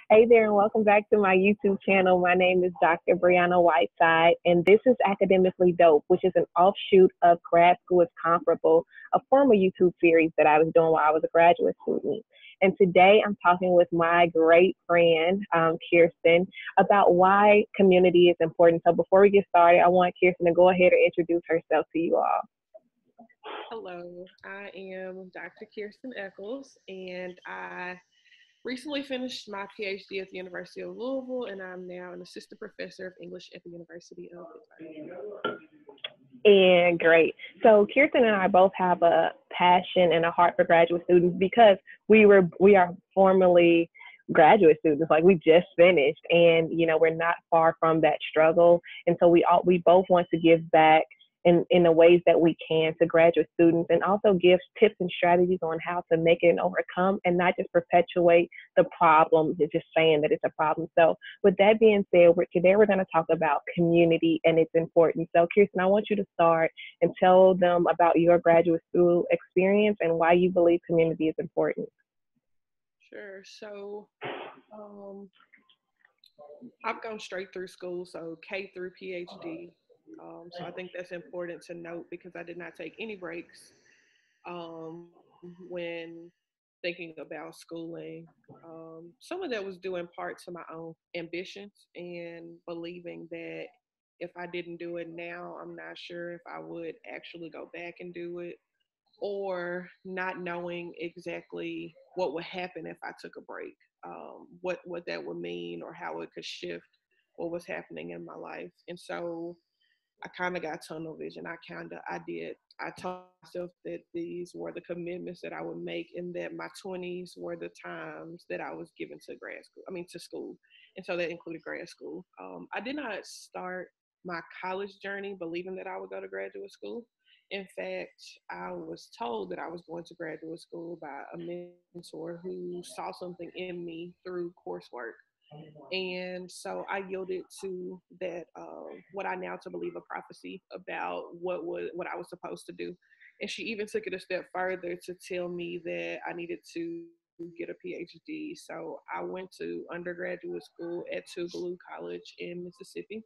Hey there, and welcome back to my YouTube channel. My name is Dr. Briana Whiteside, and this is Academically Dope, which is an offshoot of Grad School is Conquerable, a former YouTube series that I was doing while I was a graduate student. And today I'm talking with my great friend, Khirsten, about why community is important. So before we get started, I want Khirsten to go ahead and introduce herself to you all. Hello, I am Dr. Khirsten Echols, and I recently finished my PhD at the University of Louisville, and I'm now an assistant professor of English at the University of Pittsburgh. And great. So Kirsten and I both have a passion and a heart for graduate students because we are formerly graduate students. Like we just finished, and we're not far from that struggle. And so we both want to give back in the ways that we can to graduate students, and also give tips and strategies on how to make it and overcome, and not just perpetuate the problem, just saying that it's a problem. So with that being said, today we're going to talk about community and its importance. So Kirsten, I want you to start and tell them about your graduate school experience and why you believe community is important. Sure. So, I've gone straight through school, so K through PhD. So I think that's important to note because I did not take any breaks when thinking about schooling. Some of that was due in part to my own ambitions and believing that if I didn't do it now, I'm not sure if I would actually go back and do it, or not knowing exactly what would happen if I took a break, what that would mean, or how it could shift what was happening in my life. And so I kind of got tunnel vision. I told myself that these were the commitments that I would make, and that my 20s were the times that I was given to to school. And so that included grad school. I did not start my college journey believing that I would go to graduate school. In fact, I was told that I was going to graduate school by a mentor who saw something in me through coursework. And so I yielded to that, what I now to believe a prophecy about what I was supposed to do. And she even took it a step further to tell me that I needed to get a PhD. So I went to undergraduate school at Tougaloo College in Mississippi,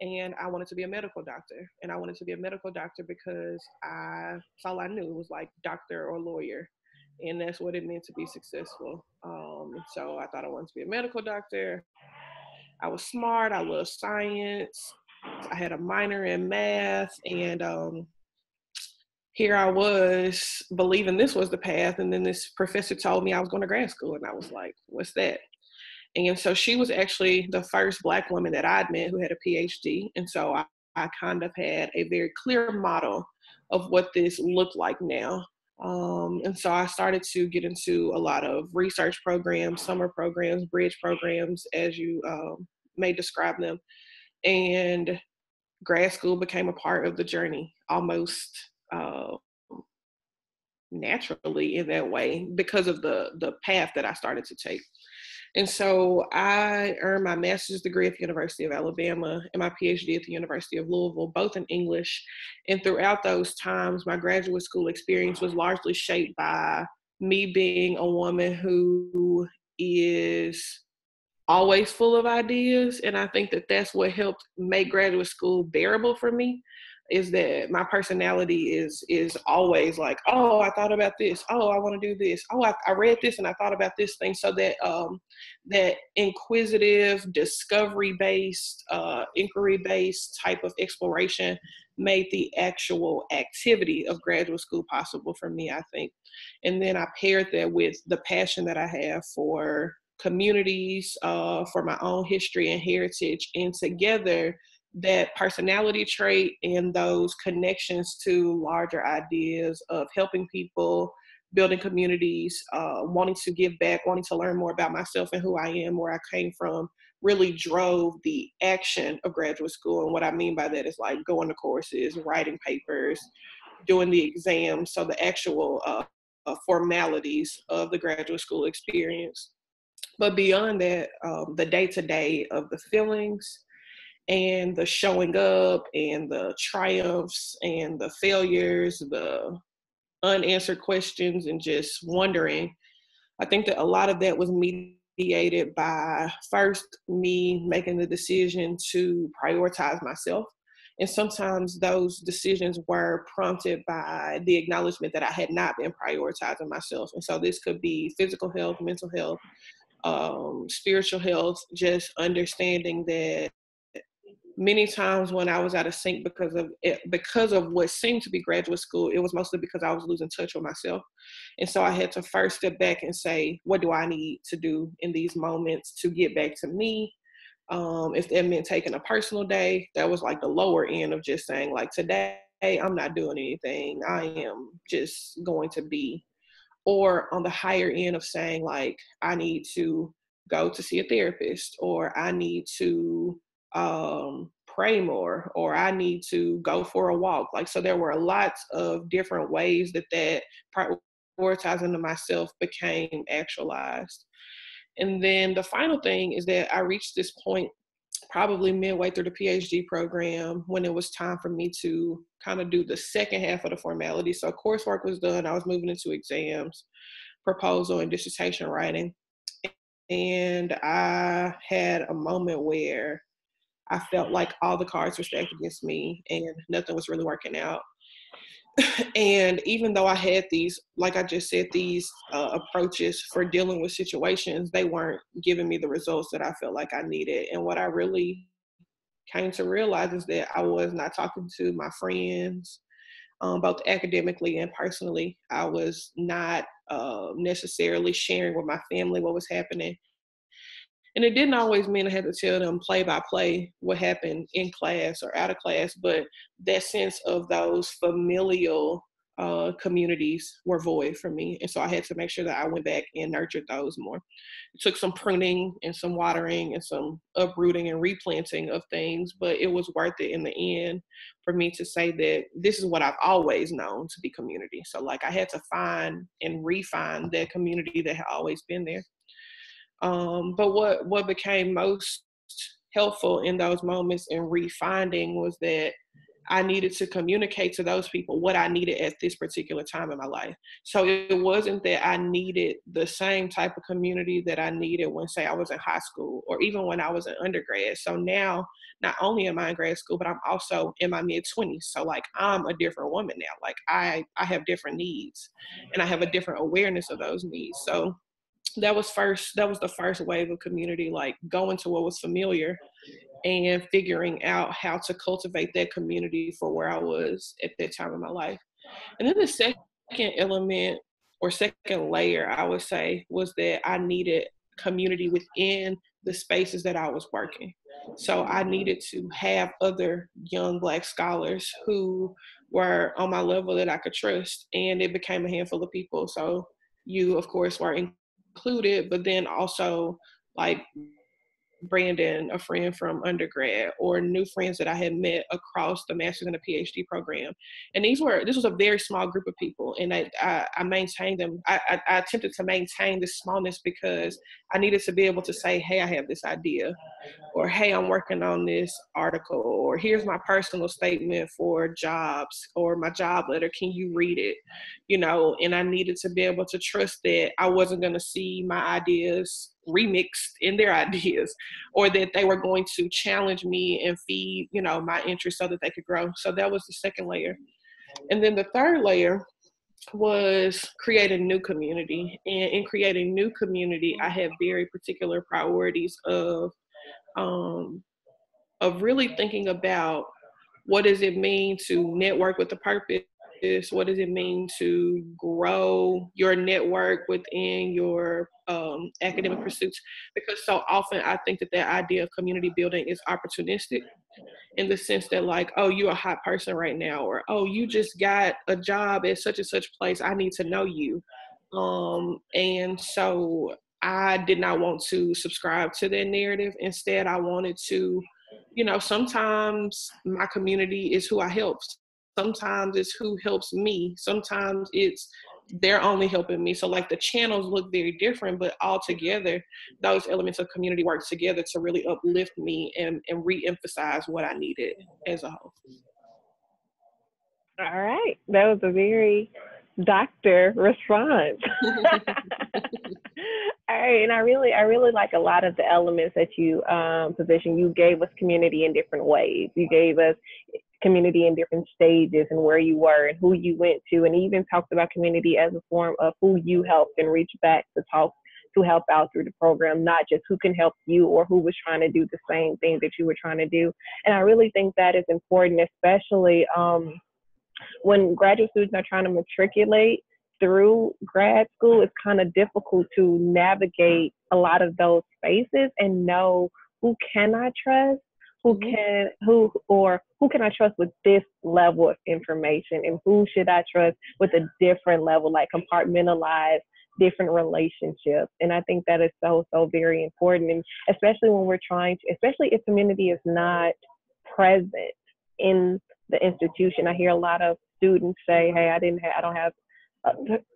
and I wanted to be a medical doctor. And I wanted to be a medical doctor because that's all I knew. It was like doctor or lawyer, and that's what it meant to be successful. So I thought I wanted to be a medical doctor. I was smart. I loved science. I had a minor in math, and here I was believing this was the path. And then this professor told me I was going to grad school, and I was like, "What's that?" And so she was actually the first Black woman that I'd met who had a PhD. And so I kind of had a very clear model of what this looked like now. And so I started to get into a lot of research programs, summer programs, bridge programs, as you may describe them. And grad school became a part of the journey almost naturally in that way because of the path that I started to take. And so I earned my master's degree at the University of Alabama and my PhD at the University of Louisville, both in English. And throughout those times, my graduate school experience was largely shaped by me being a woman who is always full of ideas. And I think that that's what helped make graduate school bearable for me, is that my personality is always like, oh, I thought about this. Oh, I want to do this. Oh, I read this and I thought about this thing. So that that inquisitive, discovery based, inquiry based type of exploration made the actual activity of graduate school possible for me, I think. And then I paired that with the passion that I have for communities, for my own history and heritage, and together that personality trait and those connections to larger ideas of helping people, building communities, wanting to give back, wanting to learn more about myself and who I am, where I came from, really drove the action of graduate school. And what I mean by that is like going to courses, writing papers, doing the exams. So the actual formalities of the graduate school experience. But beyond that, the day to day of the feelings and the showing up and the triumphs and the failures, the unanswered questions, and just wondering. I think that a lot of that was meeting mediated by first me making the decision to prioritize myself. And sometimes those decisions were prompted by the acknowledgement that I had not been prioritizing myself. And so this could be physical health, mental health, spiritual health, just understanding that many times when I was out of sync because of what seemed to be graduate school, it was mostly because I was losing touch with myself. And so I had to first step back and say, what do I need to do in these moments to get back to me? If that meant taking a personal day, that was like the lower end of just saying, like, today I'm not doing anything. I am just going to be. Or on the higher end of saying, like, I need to go to see a therapist, or I need to pray more, or I need to go for a walk. Like, so there were lots of different ways that prioritizing to myself became actualized. And then the final thing is that I reached this point probably midway through the PhD program when it was time for me to kind of do the second half of the formality. So coursework was done. I was moving into exams, proposal, and dissertation writing. And I had a moment where I felt like all the cards were stacked against me and nothing was really working out. And even though I had these, like I just said, these approaches for dealing with situations, they weren't giving me the results that I felt like I needed. And what I really came to realize is that I was not talking to my friends, both academically and personally. I was not necessarily sharing with my family what was happening. And it didn't always mean I had to tell them play by play what happened in class or out of class, but that sense of those familial communities were void for me. And so I had to make sure that I went back and nurtured those more. It took some pruning and some watering and some uprooting and replanting of things, but it was worth it in the end for me to say that this is what I've always known to be community. So like I had to find and refine that community that had always been there. But what became most helpful in those moments in refinding was that I needed to communicate to those people what I needed at this particular time in my life. So it wasn't that I needed the same type of community that I needed when, say, I was in high school or even when I was in undergrad. So now, not only am I in grad school, but I'm also in my mid-20s. So like I'm a different woman now. Like I have different needs and I have a different awareness of those needs. So that was the first wave of community, like going to what was familiar and figuring out how to cultivate that community for where I was at that time in my life. And then the second element or second layer, I would say, was that I needed community within the spaces that I was working. So I needed to have other young Black scholars who were on my level that I could trust. And it became a handful of people. So you, of course, were included, but then also like Brandon, a friend from undergrad, or new friends that I had met across the master's and the PhD program. And this was a very small group of people. And I maintained them. I attempted to maintain this smallness because I needed to be able to say, hey, I have this idea, or hey, I'm working on this article, or here's my personal statement for jobs, or my job letter, can you read it? And I needed to be able to trust that I wasn't going to see my ideas remixed in their ideas, or that they were going to challenge me and feed, my interest so that they could grow. So that was the second layer. And then the third layer was creating new community. And in creating new community, I had very particular priorities of really thinking about what does it mean to network with a purpose? What does it mean to grow your network within your academic pursuits? Because so often I think that idea of community building is opportunistic in the sense that like, oh, you're a hot person right now, or oh, you just got a job at such and such place, I need to know you. And so I did not want to subscribe to that narrative. Instead, I wanted to, sometimes my community is who I help. Sometimes it's who helps me. Sometimes it's they're only helping me. So like the channels look very different, but all together, those elements of community work together to really uplift me and re-emphasize what I needed as a whole. All right. That was a very doctor response. All right, and I really like a lot of the elements that you position. You gave us community in different ways. You gave us community in different stages and where you were and who you went to, and even talked about community as a form of who you helped and reached back to talk to help out through the program, not just who can help you or who was trying to do the same thing that you were trying to do. And I really think that is important, especially when graduate students are trying to matriculate through grad school. It's kind of difficult to navigate a lot of those spaces and know who can I trust, who can I trust with this level of information, and who should I trust with a different level, like compartmentalized different relationships. And I think that is so very important, and especially when we're trying to, especially if community is not present in the institution. I hear a lot of students say, hey, I don't have,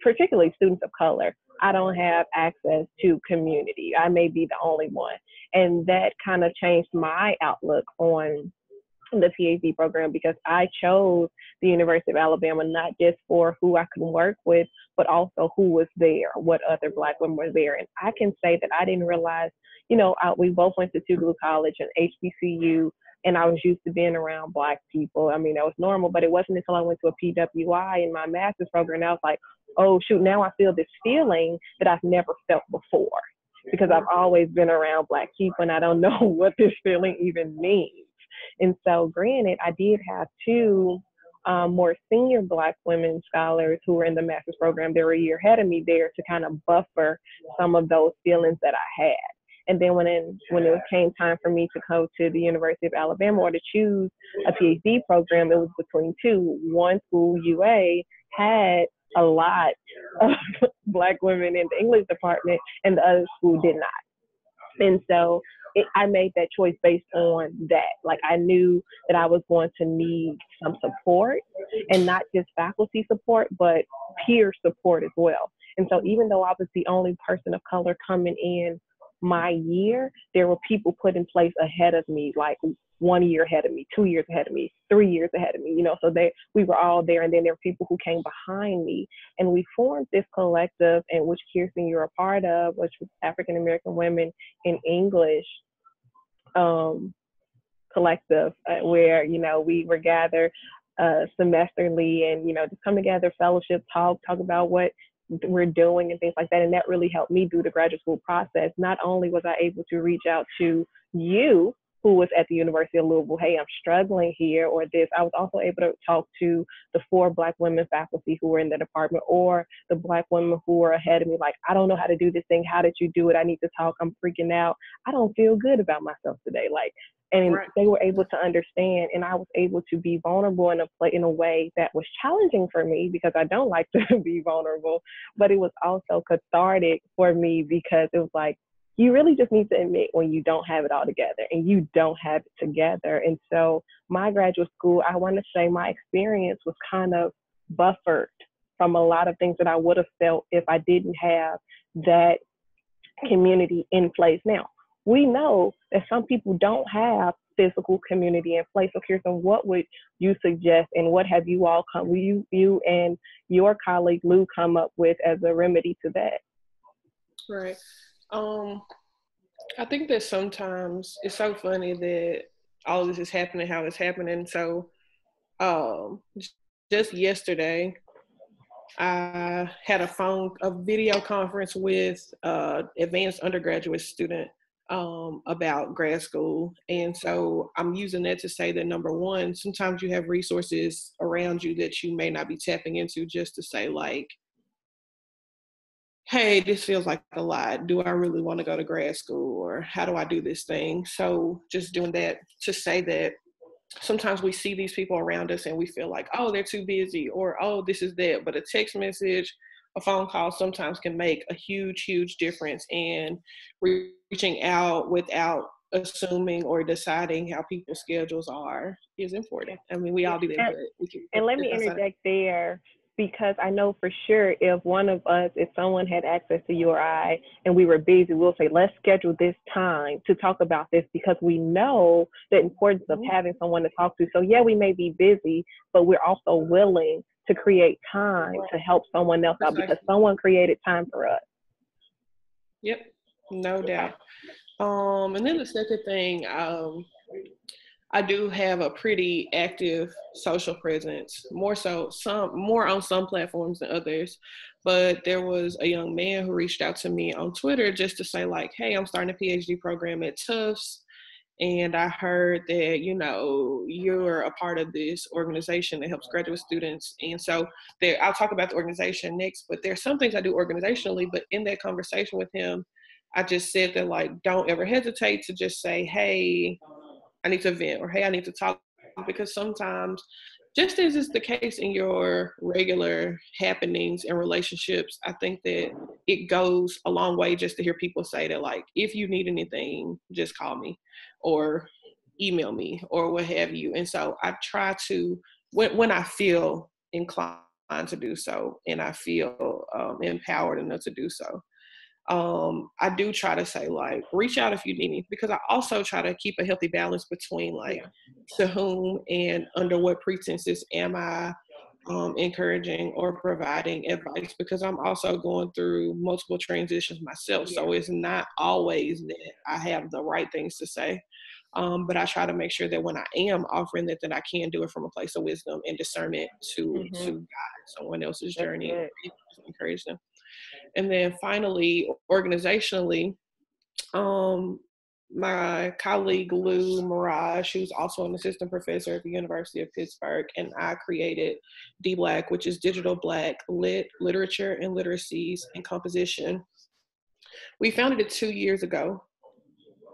particularly students of color, I don't have access to community. I may be the only one. And that kind of changed my outlook on the PhD program, because I chose the University of Alabama not just for who I could work with, but also who was there, what other Black women were there. And I can say that I didn't realize, we both went to Tougaloo College and HBCU, and I was used to being around Black people. I mean, that was normal, but it wasn't until I went to a PWI in my master's program, and I was like, oh, shoot, now I feel this feeling that I've never felt before, because I've always been around Black people, and I don't know what this feeling even means. And so, granted, I did have two more senior Black women scholars who were in the master's program. They were a year ahead of me there to kind of buffer some of those feelings that I had. And then when it came time for me to go to the University of Alabama or to choose a PhD program, it was between two. One school, UA, had a lot of Black women in the English department, and the other school did not. And so I made that choice based on that. Like, I knew that I was going to need some support, and not just faculty support, but peer support as well. And so even though I was the only person of color coming in my year, there were people put in place ahead of me, like 1 year ahead of me, 2 years ahead of me, 3 years ahead of me, so we were all there. And then there were people who came behind me, and we formed this collective, and which, Khirsten, you're a part of, which was African American Women in English collective, where, we were gathered semesterly, and, just come together, fellowship, talk about what we're doing and things like that. And that really helped me through the graduate school process. Not only was I able to reach out to you, who was at the University of Louisville, hey, I'm struggling here, or this, I was also able to talk to the 4 Black women faculty who were in the department, or the Black women who were ahead of me, like, I don't know how to do this thing. How did you do it? I need to talk. I'm freaking out. I don't feel good about myself today. And right. They were able to understand, and I was able to be vulnerable in a way that was challenging for me, because I don't like to be vulnerable, but it was also cathartic for me, because it was like, you really just need to admit when you don't have it all together, and you don't have it together. And so my graduate school, I want to say my experience was kind of buffered from a lot of things that I would have felt if I didn't have that community in place. Now, we know that some people don't have physical community in place. So, Khirsten, what would you suggest, and what have you all you and your colleague Lou come up with as a remedy to that? Right. I think that sometimes it's so funny that all of this is happening how it's happening. So, just yesterday, I had a video conference with advanced undergraduate student about grad school. And so I'm using that to say that, number one, sometimes you have resources around you that you may not be tapping into, just to say, like, hey, this feels like a lot. Do I really want to go to grad school, or how do I do this thing? So just doing that to say that sometimes we see these people around us and we feel like, oh, they're too busy, or, oh, this is that. But a text message, a phone call sometimes can make a huge, huge difference in reaching out without assuming or deciding how people's schedules are is important. I mean, we all do that. But and let me interject there, because I know for sure if one of us, if someone had access to you or I, and we were busy, we'll say, let's schedule this time to talk about this, because we know the importance of having someone to talk to. So yeah, we may be busy, but we're also willing to create time to help someone else out, because someone created time for us. Yep, no doubt. And then the second thing, I do have a pretty active social presence, more on some platforms than others. But there was a young man who reached out to me on Twitter just to say like, "Hey, I'm starting a PhD program at Tufts, and I heard that you're a part of this organization that helps graduate students." And so there, I'll talk about the organization next. But there's some things I do organizationally. But in that conversation with him, I just said that like, don't ever hesitate to just say, "Hey, I need to vent," or "Hey, I need to talk," because sometimes, just as is the case in your regular happenings and relationships, I think that it goes a long way just to hear people say that, like, if you need anything, just call me or email me or what have you. And so I try to, when I feel inclined to do so and I feel empowered enough to do so, I do try to say like, reach out if you need me, because I also try to keep a healthy balance between like, Yeah. to whom and under what pretenses am I encouraging or providing advice, because I'm also going through multiple transitions myself. Yeah. So it's not always that I have the right things to say. But I try to make sure that when I am offering that I can do it from a place of wisdom and discernment to Mhm. guide someone else's That's journey or good. even just encourage them. And then finally, organizationally, um, my colleague Lou Mirage, who's also an assistant professor at the University of Pittsburgh, and I created D-Black, which is Digital Black Literature and Literacies and Composition. We founded it 2 years ago,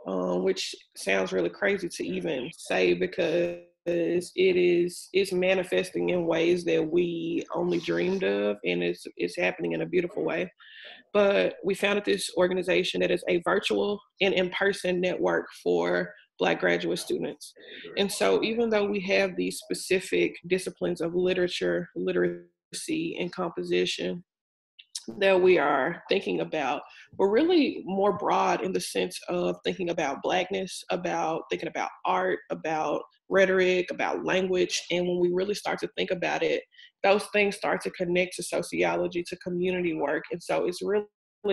which sounds really crazy to even say, because it's manifesting in ways that we only dreamed of, and it's happening in a beautiful way. But we founded this organization that is a virtual and in-person network for Black graduate students. And so even though we have these specific disciplines of literature, literacy, and composition that we are thinking about, we're really more broad in the sense of thinking about Blackness, about thinking about art, about rhetoric, about language. And when we really start to think about it, those things start to connect to sociology, to community work. And so it's really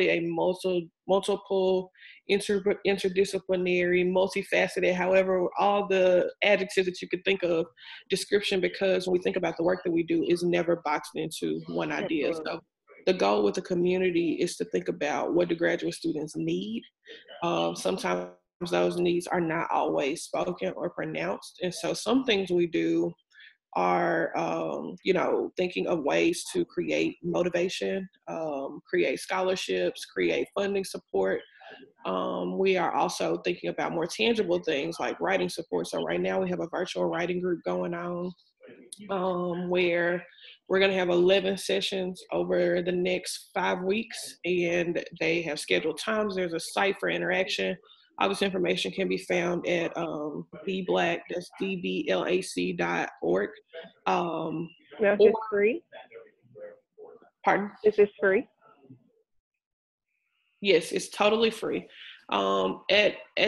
a multiple interdisciplinary, multifaceted, however, all the adjectives that you could think of, description, because when we think about the work that we do, is never boxed into one idea. Absolutely. So the goal with the community is to think about, what do graduate students need? Sometimes those needs are not always spoken or pronounced. And so some things we do are, thinking of ways to create motivation, create scholarships, create funding support. We are also thinking about more tangible things like writing support. So right now we have a virtual writing group going on, where we're going to have 11 sessions over the next 5 weeks, and they have scheduled times. There's a site for interaction. All this information can be found at dblac, that's dblac.org. Now, is Or, this free? pardon? Is this free? Yes, it's totally free. As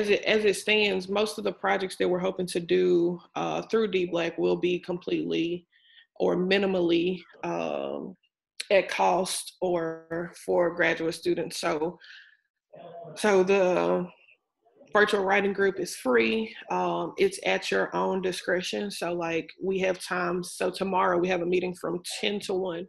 it stands, most of the projects that we're hoping to do through DBLAC will be completely or minimally at cost or for graduate students. So the virtual writing group is free. It's at your own discretion. So like, we have times. So tomorrow we have a meeting from 10 to 1.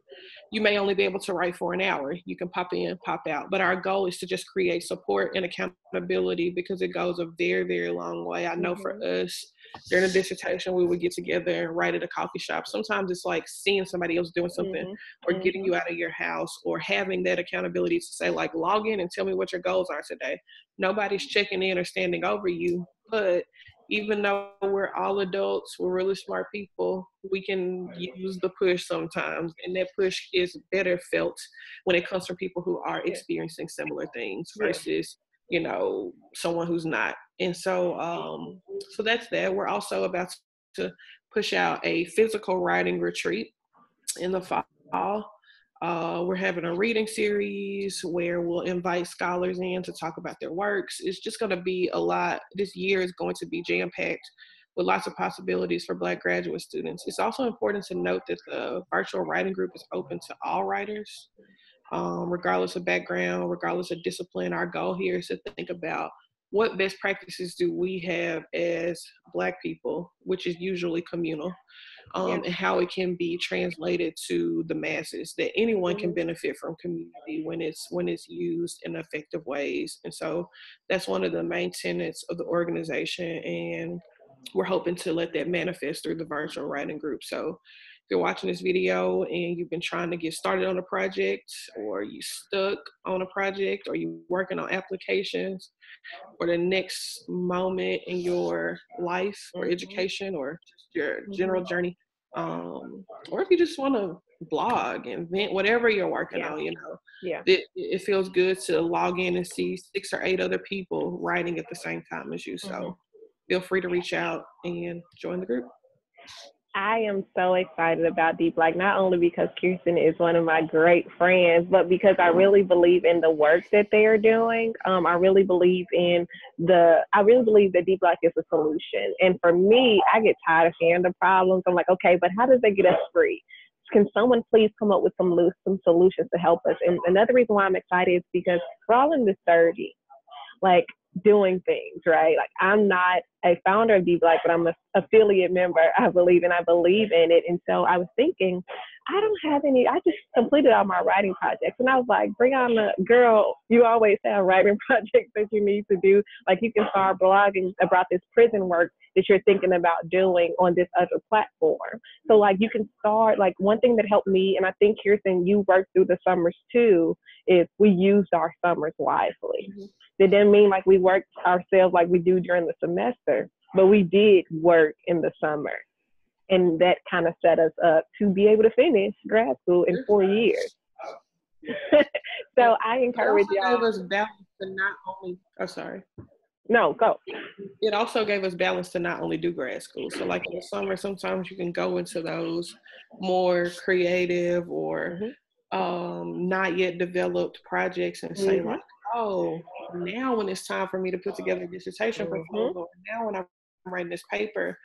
You may only be able to write for an hour. You can pop in, pop out. But our goal is to just create support and accountability, because it goes a very, very long way. I know for Mhm. us, during a dissertation, we would get together and write at a coffee shop. Sometimes it's like seeing somebody else doing something, Mhm. or getting Mhm. you out of your house, or having that accountability to say like, log in and tell me what your goals are today. Nobody's checking in or standing over you. But even though we're all adults, we're really smart people, we can use the push sometimes. And that push is better felt when it comes from people who are Yeah. experiencing similar things Yeah. versus, someone who's not. And so that's that. We're also about to push out a physical writing retreat in the fall. We're having a reading series where we'll invite scholars in to talk about their works. It's just going to be a lot. This year is going to be jam-packed with lots of possibilities for Black graduate students. It's also important to note that the virtual writing group is open to all writers. regardless of background, regardless of discipline. Our goal here is to think about what best practices do we have as Black people, which is usually communal, and how it can be translated to the masses, that anyone can benefit from community when it's used in effective ways. And so that's one of the main tenets of the organization, and we're hoping to let that manifest through the virtual writing group. So if you're watching this video and you've been trying to get started on a project, or you stuck on a project, or you working on applications, or the next moment in your life or education or just your general journey, or if you just want to blog and vent, whatever you're working on, it feels good to log in and see 6 or 8 other people writing at the same time as you. So feel free to reach out and join the group. I am so excited about Deep Black, not only because Khirsten is one of my great friends, but because I really believe in the work that they are doing. I really believe that Deep Black is a solution. And for me, I get tired of hearing the problems. I'm like, okay, but how does they get us free? Can someone please come up with some solutions to help us? And another reason why I'm excited is because we're all in the 30s, like doing things, right? Like, I'm not a founder of Deep Black, but I'm an affiliate member. I believe in it. And so I was thinking, I just completed all my writing projects. And I was like, Briana, girl, you always have writing projects that you need to do. Like, you can start blogging about this prison work that you're thinking about doing on this other platform. So like, you can start, like, one thing that helped me, and I think Khirsten, you worked through the summers too, is we used our summers wisely. That didn't mean like we worked ourselves like we do during the semester, but we did work in the summer. And that kind of set us up to be able to finish grad school in 4 years. So I encourage y'all. It also gave us balance to not only, No, go. It also gave us balance to not only do grad school. So like in the summer, sometimes you can go into those more creative or not yet developed projects and say like, oh, now when it's time for me to put together a dissertation proposal, now when I'm writing this paper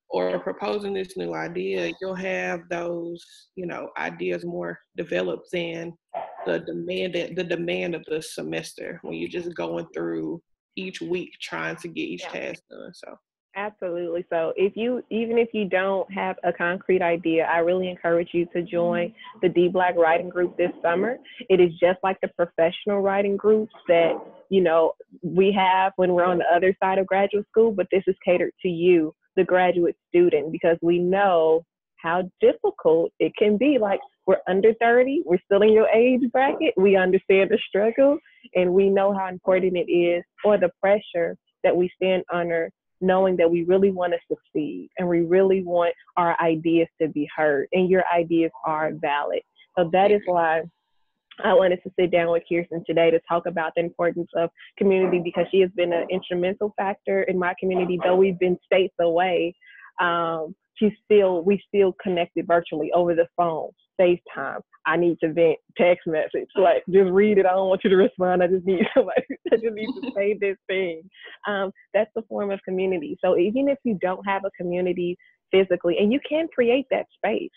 or proposing this new idea, you'll have those, ideas more developed than the demand of the semester when you're just going through each week trying to get each task done. So absolutely. So even if you don't have a concrete idea, I really encourage you to join the D Black writing group this summer. It is just like the professional writing groups that, we have when we're on the other side of graduate school, but this is catered to you, the graduate student, because we know how difficult it can be. Like, we're under 30, we're still in your age bracket, we understand the struggle, and we know how important it is, or the pressure that we stand under, knowing that we really want to succeed and we really want our ideas to be heard, and your ideas are valid. So that is why I wanted to sit down with Khirsten today to talk about the importance of community, because she has been an instrumental factor in my community. Though we've been states away, we still connected virtually over the phone, FaceTime. I need to vent, text message, like, just read it. I don't want you to respond. I just need to say this thing. That's the form of community. So even if you don't have a community physically, and you can create that space,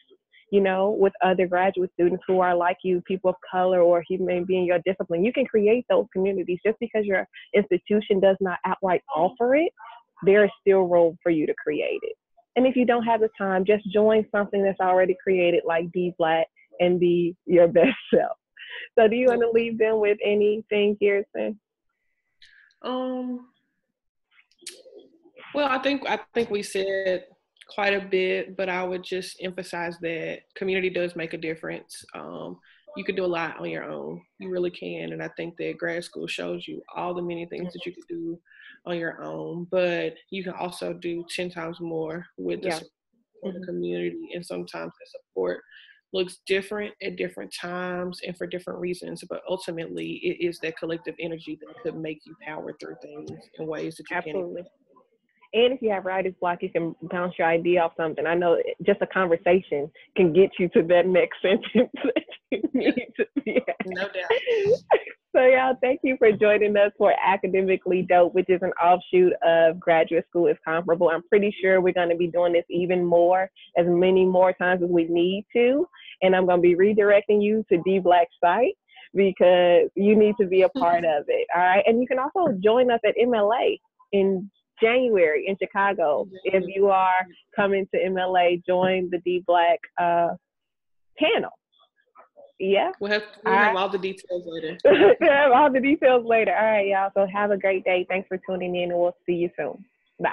with other graduate students who are like you, people of color, or who may be in your discipline, you can create those communities. Just because your institution does not outright offer it, there is still room for you to create it. And if you don't have the time, just join something that's already created, like D Black, and be your best self. So do you want to leave them with anything, Khirsten? Well, I think we said quite a bit, but I would just emphasize that community does make a difference. You can do a lot on your own. You really can. And I think that grad school shows you all the many things that you could do on your own, but you can also do 10 times more with the support of the community. And sometimes the support looks different at different times and for different reasons, but ultimately it is that collective energy that could make you power through things in ways that you can't even. And if you have writer's block, you can bounce your idea off something. I know just a conversation can get you to that next sentence that you need to be at. No doubt. So y'all, thank you for joining us for Academically Dope, which is an offshoot of Graduate School is Conquerable. I'm pretty sure we're going to be doing this even more, as many more times as we need to. And I'm going to be redirecting you to D Black's site. because you need to be a part of it. All right. And you can also join us at MLA in January in Chicago. If you are coming to MLA, join the D Black panel. Yeah. We'll have all the details later. Have all the details later. All right, y'all. So have a great day. Thanks for tuning in, and we'll see you soon. Bye.